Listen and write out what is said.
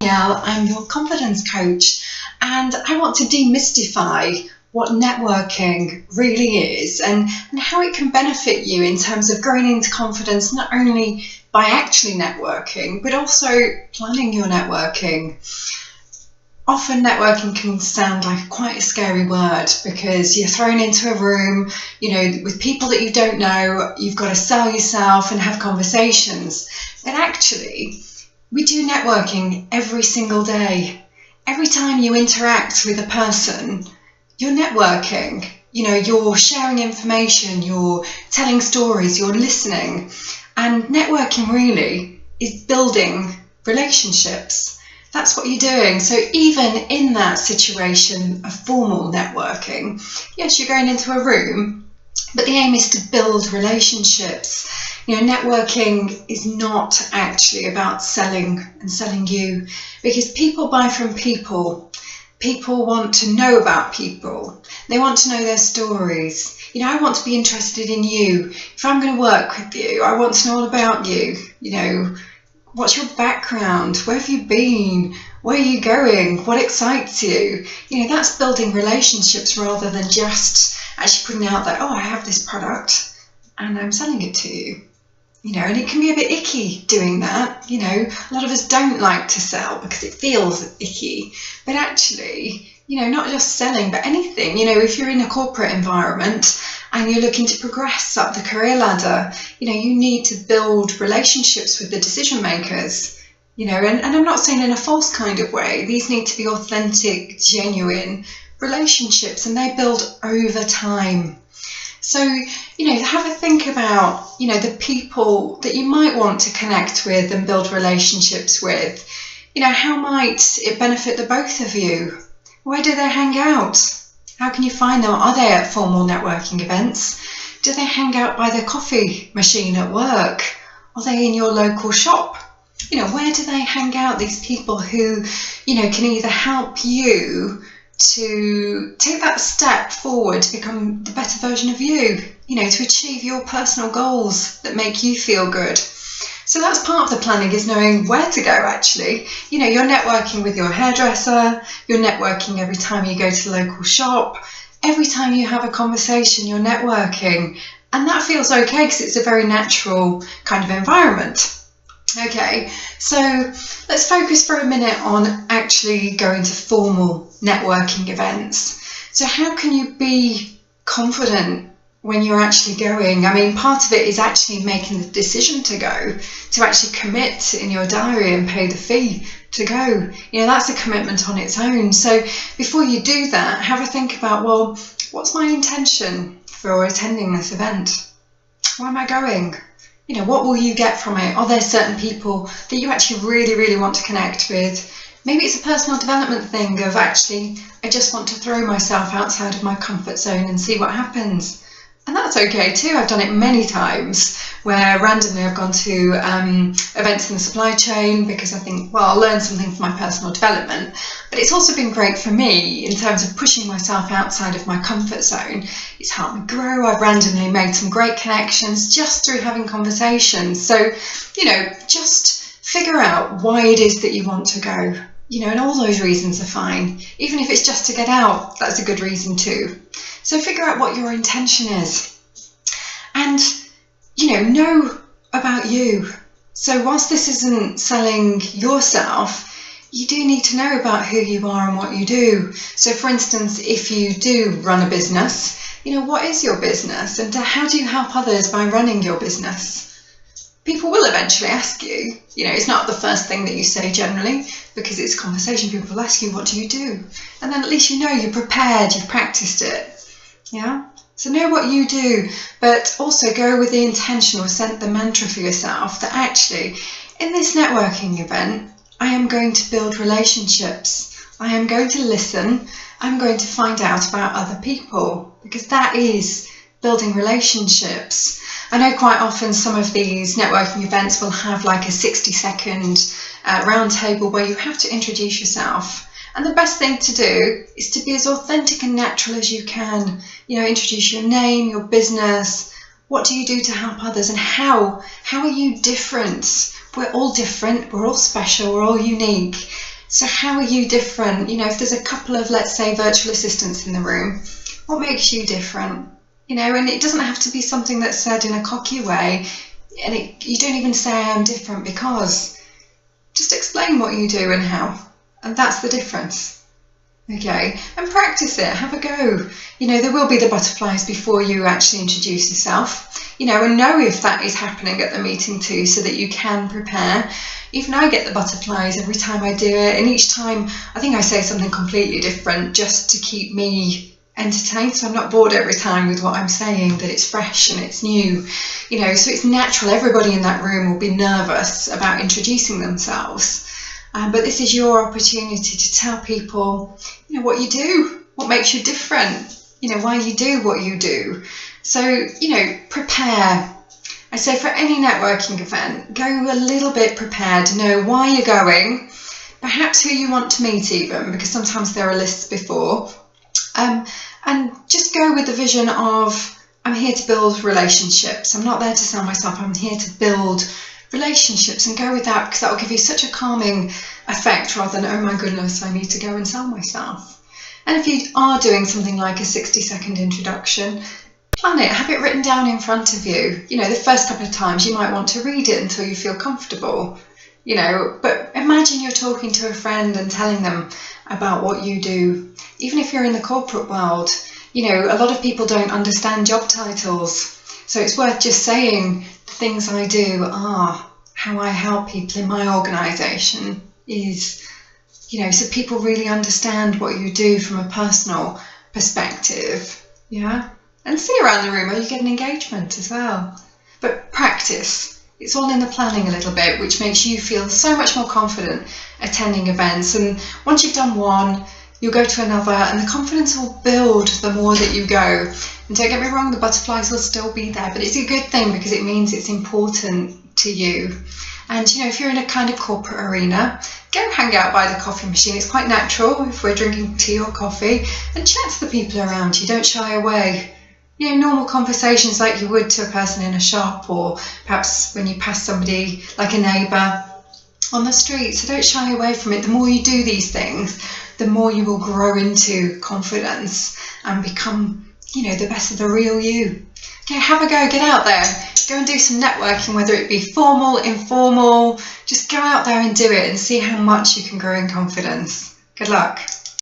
Danielle, I'm your confidence coach, and I want to demystify what networking really is and how it can benefit you in terms of growing into confidence, not only by actually networking, but also planning your networking. Often networking can sound like quite a scary word because you're thrown into a room, with people that you don't know. You've got to sell yourself and have conversations. But actually, we do networking every single day. Every time you interact with a person, you're networking. You're sharing information, you're telling stories, you're listening. And networking really is building relationships. That's what you're doing. So even in that situation of formal networking, yes, you're going into a room, but the aim is to build relationships. Networking is not actually about selling and selling you, because people buy from people. People want to know about people. They want to know their stories. I want to be interested in you. If I'm going to work with you, I want to know all about you. What's your background? Where have you been? Where are you going? What excites you? That's building relationships rather than just actually putting out there, oh, I have this product and I'm selling it to you. And it can be a bit icky doing that. A lot of us don't like to sell because it feels icky. But actually, not just selling, but anything. If you're in a corporate environment and you're looking to progress up the career ladder, you need to build relationships with the decision makers, and I'm not saying in a false kind of way. These need to be authentic, genuine relationships, and they build over time. So, have a think about, the people that you might want to connect with and build relationships with. How might it benefit the both of you? Where do they hang out? How can you find them? Are they at formal networking events? Do they hang out by the coffee machine at work? Are they in your local shop? Where do they hang out? These people who, can either help you to take that step forward to become the better version of you, to achieve your personal goals that make you feel good. So that's part of the planning, is knowing where to go actually. You're networking with your hairdresser, you're networking every time you go to the local shop, every time you have a conversation, you're networking. And that feels okay because it's a very natural kind of environment. Okay, so let's focus for a minute on actually going to formal networking events. So how can you be confident when you're actually going? Part of it is actually making the decision to go, to actually commit in your diary and pay the fee to go. That's a commitment on its own. So before you do that, have a think about, well, what's my intention for attending this event? Why am I going? What will you get from it? Are there certain people that you actually really, really want to connect with? Maybe it's a personal development thing of actually, I just want to throw myself outside of my comfort zone and see what happens. And that's okay too. I've done it many times where randomly I've gone to events in the supply chain because I think, well, I'll learn something from my personal development. But it's also been great for me in terms of pushing myself outside of my comfort zone. It's helped me grow. I've randomly made some great connections just through having conversations. So, just figure out why it is that you want to go. And all those reasons are fine. Even if it's just to get out, that's a good reason too. So figure out what your intention is. And, know about you. So whilst this isn't selling yourself, you do need to know about who you are and what you do. So for instance, if you do run a business, what is your business? And how do you help others by running your business? People will eventually ask you. It's not the first thing that you say generally, because it's a conversation. People will ask you, what do you do? And then at least you're prepared, you've practiced it. Yeah? So know what you do, but also go with the intention or set the mantra for yourself that actually, in this networking event, I am going to build relationships. I am going to listen. I'm going to find out about other people, because that is building relationships. I know quite often some of these networking events will have like a 60-second round table where you have to introduce yourself. And the best thing to do is to be as authentic and natural as you can. Introduce your name, your business. What do you do to help others, and how are you different? We're all different. We're all special. We're all unique. So how are you different? You know, if there's a couple of, let's say, virtual assistants in the room, what makes you different? You know, and it doesn't have to be something that's said in a cocky way, and you don't even say I'm different, because just explain what you do and how, and that's the difference. Okay, and practice it, have a go. You know, there will be the butterflies before you actually introduce yourself, you know, and know if that is happening at the meeting too, so that you can prepare. Even I get the butterflies every time I do it, and each time I think I say something completely different just to keep me entertained, so I'm not bored every time with what I'm saying, that it's fresh and it's new, you know, so it's natural. Everybody in that room will be nervous about introducing themselves. But this is your opportunity to tell people, you know, what you do, what makes you different, you know, why you do what you do. So, you know, prepare. I say for any networking event, go a little bit prepared, know why you're going, perhaps who you want to meet even, because sometimes there are lists before. And just go with the vision of, I'm here to build relationships. I'm not there to sell myself, I'm here to build relationships, and go with that, because that will give you such a calming effect rather than, oh my goodness, I need to go and sell myself. And if you are doing something like a 60-second introduction, plan it, have it written down in front of you. You know, the first couple of times you might want to read it until you feel comfortable, you know, but imagine you're talking to a friend and telling them about what you do. Even if you're in the corporate world, you know, a lot of people don't understand job titles, so it's worth just saying, the things I do are how I help people in my organisation, is, you know, so people really understand what you do from a personal perspective. Yeah, and see around the room, are you getting engagement as well? But practice. It's all in the planning a little bit, which makes you feel so much more confident attending events. And once you've done one, you'll go to another, and the confidence will build the more that you go. And don't get me wrong, the butterflies will still be there, but it's a good thing, because it means it's important to you. And, you know, if you're in a kind of corporate arena, go hang out by the coffee machine. It's quite natural if we're drinking tea or coffee, and chat to the people around you. Don't shy away. You know, normal conversations like you would to a person in a shop, or perhaps when you pass somebody like a neighbour on the street. So don't shy away from it. The more you do these things, the more you will grow into confidence and become, you know, the best of the real you. Okay, have a go, get out there, go and do some networking, whether it be formal, informal, just go out there and do it and see how much you can grow in confidence. Good luck.